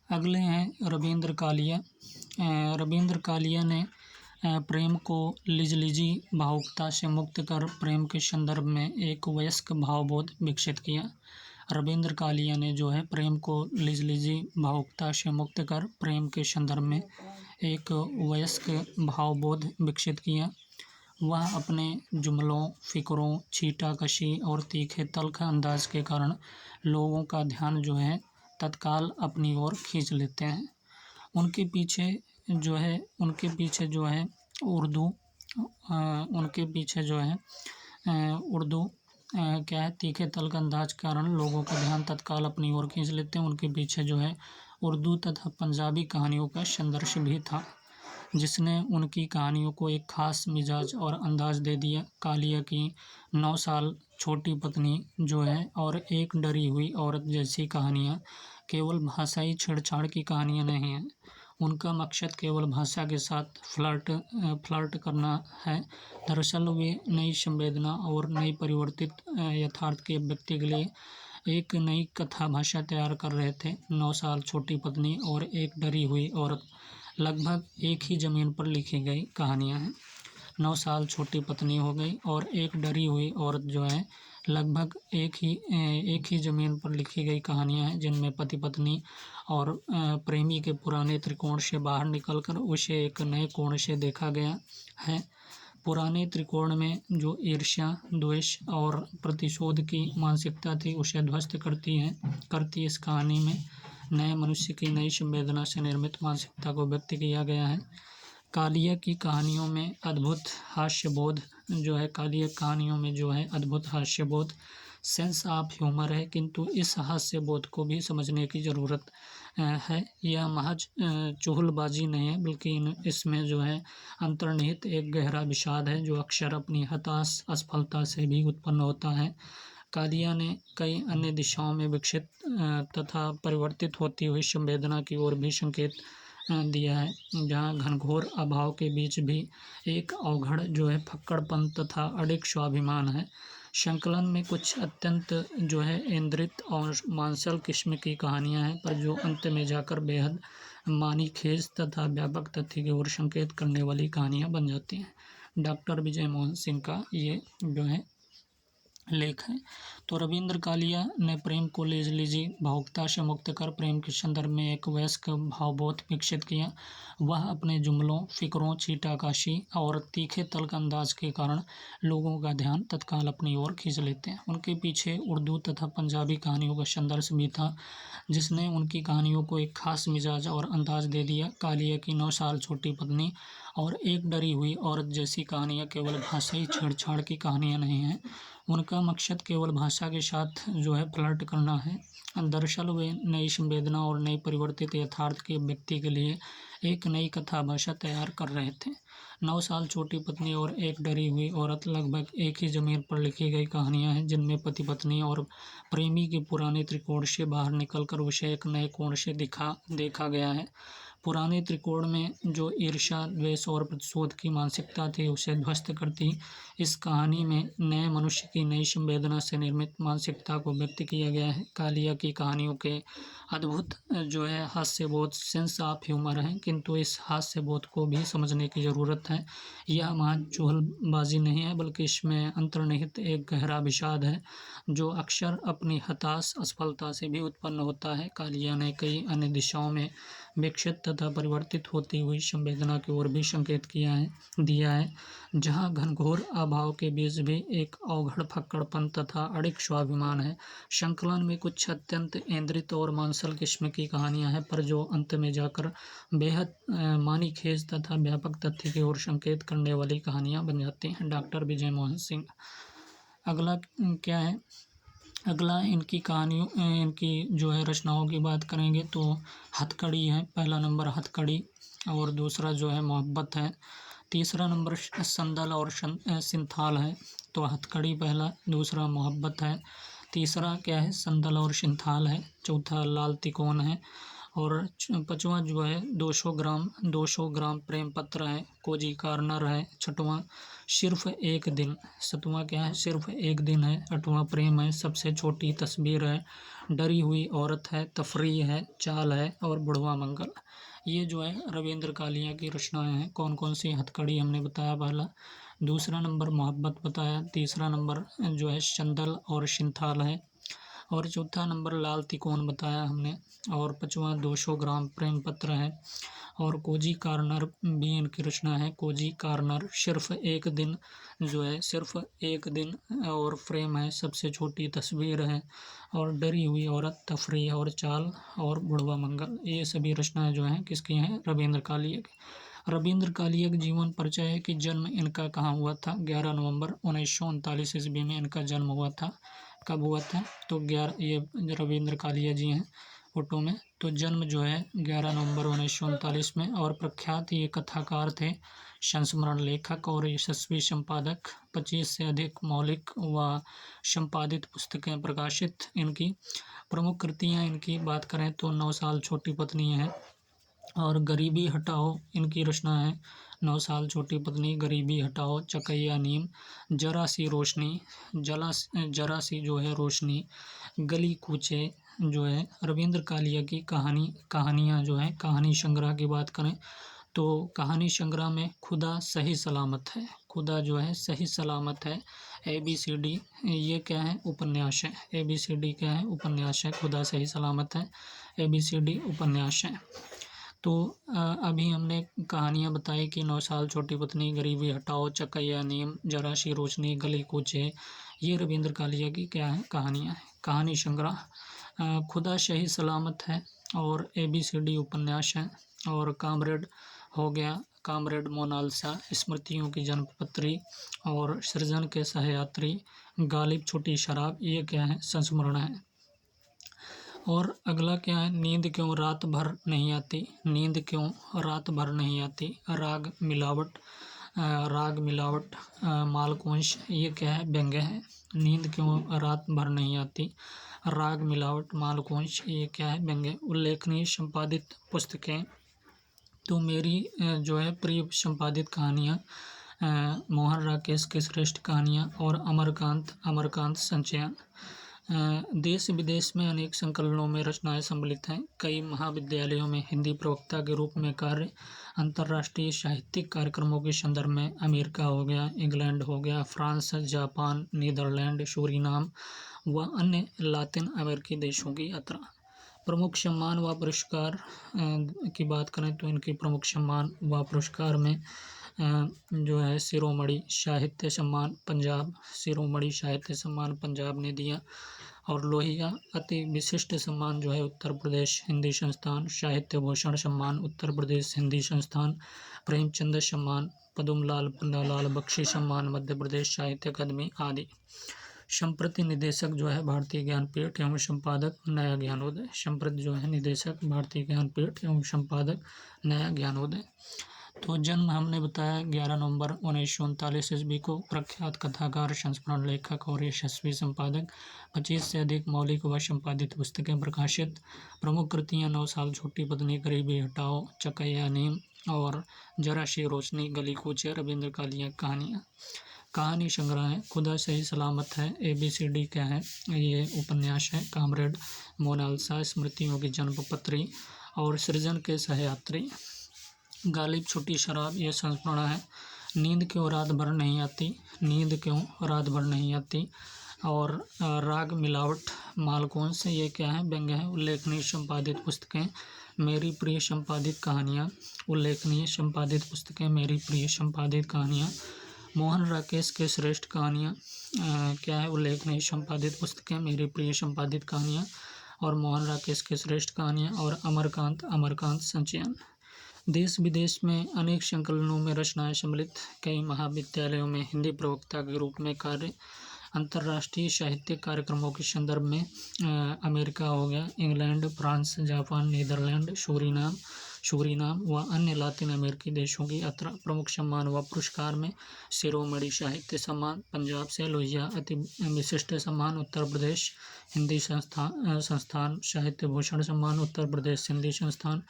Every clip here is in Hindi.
अगले हैं रवींद्र कालिया। रवींद्र कालिया ने प्रेम को लिजलिजी भावुकता से मुक्त कर प्रेम के संदर्भ में एक वयस्क भावबोध विकसित किया। रवींद्र कालिया ने जो है प्रेम को लिजलिजी भावुकता से मुक्त कर प्रेम के संदर्भ में एक वयस्क भावबोध विकसित किया। वह अपने जुमलों, फ़िक्रों, छींटाकशी और तीखे तल्ख़ अंदाज़ के कारण लोगों का ध्यान जो है तत्काल अपनी ओर खींच लेते हैं। उनके पीछे जो है उर्दू उनके पीछे जो है उर्दू क्या है, तीखे तल्ख़ अंदाज़ के कारण लोगों का ध्यान तत्काल अपनी ओर खींच लेते हैं। उनके पीछे जो है उर्दू तथा पंजाबी कहानियों का संदर्भ भी था, जिसने उनकी कहानियों को एक ख़ास मिजाज और अंदाज़ दे दिया। कालिया की 9 साल छोटी पत्नी जो है और एक डरी हुई औरत जैसी कहानियाँ केवल भाषाई छेड़छाड़ की कहानियाँ नहीं हैं। उनका मकसद केवल भाषा के साथ फ्लर्ट करना है। दरअसल वे नई संवेदना और नई परिवर्तित यथार्थ के व्यक्ति के लिए एक नई कथा भाषा तैयार कर रहे थे। 9 साल छोटी पत्नी और एक डरी हुई औरत लगभग एक ही ज़मीन पर लिखी गई कहानियाँ हैं। 9 साल छोटी पत्नी हो गई और एक डरी हुई औरत जो है लगभग एक ही ज़मीन पर लिखी गई कहानियाँ हैं, जिनमें पति पत्नी और प्रेमी के पुराने त्रिकोण से बाहर निकलकर उसे एक नए कोण से देखा गया है। पुराने त्रिकोण में जो ईर्ष्या, द्वेष और प्रतिशोध की मानसिकता थी उसे ध्वस्त करती इस कहानी में नए मनुष्य की नई संवेदना से निर्मित मानसिकता को व्यक्त किया गया है। कालिया की कहानियों में अद्भुत हास्यबोध अद्भुत हास्यबोध, सेंस ऑफ ह्यूमर है, किंतु इस हास्यबोध को भी समझने की ज़रूरत है। यह महज चुगलबाजी नहीं है, बल्कि इसमें जो है अंतर्निहित एक गहरा विषाद है, जो अक्सर अपनी हताश असफलता से भी उत्पन्न होता है। कालिया ने कई अन्य दिशाओं में विकसित तथा परिवर्तित होती हुई संवेदना की ओर भी संकेत दिया है, जहाँ घनघोर अभाव के बीच भी एक अवघड़ जो है फक्कड़पन तथा अडिग स्वाभिमान है। संकलन में कुछ अत्यंत जो है इंद्रित और मांसल किस्म की कहानियाँ हैं, पर जो अंत में जाकर बेहद मानीखेज तथा व्यापक तथ्य की ओर संकेत करने वाली कहानियाँ बन जाती हैं। डॉक्टर विजय मोहन सिंह का ये जो है लेख है। तो रवींद्र कालिया ने प्रेम को लिजलिजी भावुकता से मुक्त कर प्रेम के संदर्भ में एक वयस्क भावबोध विकसित किया। वह अपने जुमलों, फ़िक्रों, छींटाकशी और तीखे तल्ख़ अंदाज के कारण लोगों का ध्यान तत्काल अपनी ओर खींच लेते हैं। उनके पीछे उर्दू तथा पंजाबी कहानियों का संदर्भ भी था, जिसने उनकी कहानियों को एक ख़ास मिजाज और अंदाज़ दे दिया। कालिया की 9 साल छोटी पत्नी और एक डरी हुई औरत जैसी कहानियाँ केवल भाषाई छेड़छाड़ की कहानियाँ नहीं हैं। उनका मकसद केवल भाषा के साथ जो है फ्लर्ट करना है। दरअसल वे नई संवेदना और नई परिवर्तित यथार्थ के व्यक्ति के लिए एक नई कथा भाषा तैयार कर रहे थे। 9 साल छोटी पत्नी और एक डरी हुई औरत लगभग एक ही ज़मीन पर लिखी गई कहानियाँ हैं, जिनमें पति पत्नी और प्रेमी के पुराने त्रिकोण से बाहर निकलकर उसे एक नए कोण से देखा गया है। पुराने त्रिकोण में जो ईर्ष्या, द्वेष और प्रतिशोध की मानसिकता थी उसे ध्वस्त करती इस कहानी में नए मनुष्य की नई संवेदना से निर्मित मानसिकता को व्यक्त किया गया है। कालिया की कहानियों के अद्भुत जो है हास्यबोध, सेंस ऑफ ह्यूमर है, किंतु इस हास्यबोध को भी समझने की ज़रूरत है। यह महज चुगलबाजी नहीं है, बल्कि इसमें अंतर्निहित एक गहरा विषाद है, जो अक्सर अपनी हताश असफलता से भी उत्पन्न होता है। कालिया ने कई अन्य दिशाओं में विकसित तथा परिवर्तित होती हुई संवेदना की ओर भी संकेत दिया है, जहाँ घनघोर अभाव के बीच भी एक अवघड़ फक्कड़पन तथा अडिग स्वाभिमान है। संकलन में कुछ अत्यंत इंद्रित और मांसल किस्म की कहानियाँ हैं, पर जो अंत में जाकर बेहद मानीखेज तथा व्यापक तथ्य की ओर संकेत करने वाली कहानियाँ बन जाती हैं। डॉक्टर विजय मोहन सिंह। अगला क्या है? अगला इनकी जो है रचनाओं की बात करेंगे तो हथकड़ी है। पहला नंबर हथकड़ी और दूसरा जो है मोहब्बत है। तीसरा नंबर संदल और सिंथाल है। तो हथकड़ी पहला, दूसरा मोहब्बत है, तीसरा क्या है संदल और सिंथाल है, चौथा लाल तिकोन है और 5वां जो है 200 ग्राम प्रेम पत्र है। कोजी कार्नर है। 6वां सिर्फ एक दिन। 7वां क्या है? सिर्फ एक दिन है। 8वां प्रेम है। सबसे छोटी तस्वीर है। डरी हुई औरत है। तफरी है। चाल है और बुढ़वा मंगल। ये जो है रविंद्र कालिया की रचनाएं हैं। कौन कौन सी? हथकड़ी हमने बताया पहला। दूसरा नंबर मोहब्बत बताया। तीसरा नंबर जो है चंदल और सिंथाल है। और चौथा नंबर लाल तिकोन बताया हमने। और 5वां 200 ग्राम प्रेम पत्र है। और कोजी कार्नर भी इनकी रचना है। कोजी कार्नर सिर्फ एक दिन जो है, सिर्फ एक दिन। और फ्रेम है। सबसे छोटी तस्वीर है। और डरी हुई औरत, तफरी और चाल और बुढ़वा मंगल। ये सभी रचनाएं जो हैं किसकी हैं? रविंद्र कालिया की। रविंद्र कालिया का जीवन परिचय है कि जन्म इनका कहाँ हुआ था? 11 नवंबर 1939 ईस्वी में इनका जन्म हुआ था। कब हुआ था? तो 11, ये रविंद्र कालिया जी हैं फोटो में। तो जन्म जो है 11 नवंबर 1939 में। और प्रख्यात ये कथाकार थे, संस्मरण लेखक और यशस्वी संपादक। 25 से अधिक मौलिक व संपादित पुस्तकें प्रकाशित। इनकी प्रमुख कृतियाँ इनकी बात करें तो 9 साल छोटी पत्नी है और गरीबी हटाओ इनकी रचना है। 9 साल छोटी पत्नी, गरीबी हटाओ, चकैया नीम, जरा सी रोशनी, जरा सी जो है रोशनी, गली कूचे जो है। रविंद्र कालिया की कहानियाँ जो है, कहानी संग्रह की बात करें तो कहानी संग्रह में खुदा सही सलामत है। खुदा जो है सही सलामत है। ABCD ये क्या है? उपन्यास है। ABCD क्या है? उपन्यास है। खुदा सही सलामत है, ABCD उपन्यास है। तो अभी हमने कहानियाँ बताई कि 9 साल छोटी पत्नी, गरीबी हटाओ, चकैया नीम, जरा सी रोशनी, गली कूचे। ये रविंद्र कालिया की क्या है? कहानियाँ हैं। कहानी संग्रह खुदा सही सलामत है और ABCD उपन्यास है। और कामरेड हो गया, कामरेड मोनालिसा, स्मृतियों की जन्मपत्री और सृजन के सहयात्री, गालिब छोटी शराब, ये क्या है? संस्मरण है। और अगला क्या है? नींद क्यों रात भर नहीं आती? नींद क्यों रात भर नहीं आती? राग मिलावट, मालकोंश, ये क्या है? व्यंग्य है। नींद क्यों रात भर नहीं आती? राग मिलावट मालकोंश, ये क्या है? व्यंग्य। उल्लेखनीय संपादित पुस्तकें तो मेरी जो है प्रिय संपादित कहानियाँ मोहन राकेश की श्रेष्ठ कहानियाँ और अमरकांत संचयन। देश विदेश में अनेक संकलनों में रचनाएं सम्मिलित हैं। कई महाविद्यालयों में हिंदी प्रवक्ता के रूप में कार्य। अंतर्राष्ट्रीय साहित्यिक कार्यक्रमों के संदर्भ में अमेरिका हो गया, इंग्लैंड हो गया, फ्रांस, जापान, नीदरलैंड, सूरीनाम व अन्य लातिन अमेरिकी देशों की यात्रा। प्रमुख सम्मान व पुरस्कार की बात करें तो इनके प्रमुख सम्मान व पुरस्कार में जो है शिरोमणि साहित्य सम्मान पंजाब, शिरोमणि साहित्य सम्मान पंजाब ने दिया। और लोहिया अति विशिष्ट सम्मान जो है उत्तर प्रदेश हिंदी संस्थान, साहित्य भूषण सम्मान उत्तर प्रदेश हिंदी संस्थान, प्रेमचंद सम्मान, पद्मलाल पन्नालाल बख्शी सम्मान मध्य प्रदेश साहित्य अकादमी आदि। संप्रति निदेशक जो है भारतीय ज्ञानपीठ एवं संपादक नया ज्ञानोदय। संप्रति जो है निदेशक भारतीय ज्ञानपीठ एवं संपादक नया ज्ञानोदय। तो जन्म हमने बताया 11 नवंबर 1939 ईस्वी को। प्रख्यात कथाकार, संस्मरण लेखक और यशस्वी संपादक। 25 से अधिक मौलिक व संपादित पुस्तकें प्रकाशित। प्रमुख कृतियाँ 9 साल छोटी पत्नी, गरीबी हटाओ, चकैया नीम और जरा सी रोशनी, गली कूचे। रविंद्र कालिया कहानियाँ। कहानी संग्रह है। खुदा सही सलामत है। ABCD क्या है? ये उपन्यास है। कामरेड मोनालिसा, स्मृतियों की जन्मपत्री और सृजन के सहयात्री, गालिब छोटी शराब, ये संस्मरण है। नींद क्यों रात भर नहीं आती? नींद क्यों रात भर नहीं आती। और राग मिलावट मालकोंस, ये क्या है? व्यंग्य है। उल्लेखनीय संपादित पुस्तकें मेरी प्रिय संपादित कहानियाँ। उल्लेखनीय संपादित पुस्तकें मेरी प्रिय संपादित कहानियाँ। मोहन राकेश के श्रेष्ठ कहानियाँ क्या है? उल्लेखनीय संपादित पुस्तकें मेरी प्रिय संपादित कहानियाँ और मोहन राकेश के श्रेष्ठ कहानियाँ। और अमरकांत संचयन। देश विदेश में अनेक संकलनों में रचनाएं सम्मिलित। कई महाविद्यालयों में हिंदी प्रवक्ता के रूप में कार्य। अंतर्राष्ट्रीय साहित्यिक कार्यक्रमों के संदर्भ में अमेरिका हो गया, England, France, Japan, Netherland, Suriname, Suriname व अन्य लातिन अमेरिकी देशों की यात्रा। प्रमुख सम्मान व पुरस्कार में शिरोमणि साहित्य सम्मान पंजाब से लोहिया, अति विशिष्ट सम्मान उत्तर प्रदेश हिंदी संस्थान, साहित्य भूषण सम्मान उत्तर प्रदेश हिंदी संस्थान,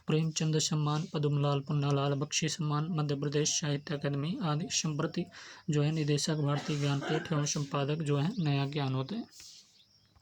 प्रेमचंद सम्मान, पद्मलाल पुन्नालाल बख्शी सम्मान मध्य प्रदेश साहित्य अकादमी आदि। संप्रति जो है निदेशक भारतीय ज्ञानपीठ एवं संपादक जो है नया ज्ञान होते हैं।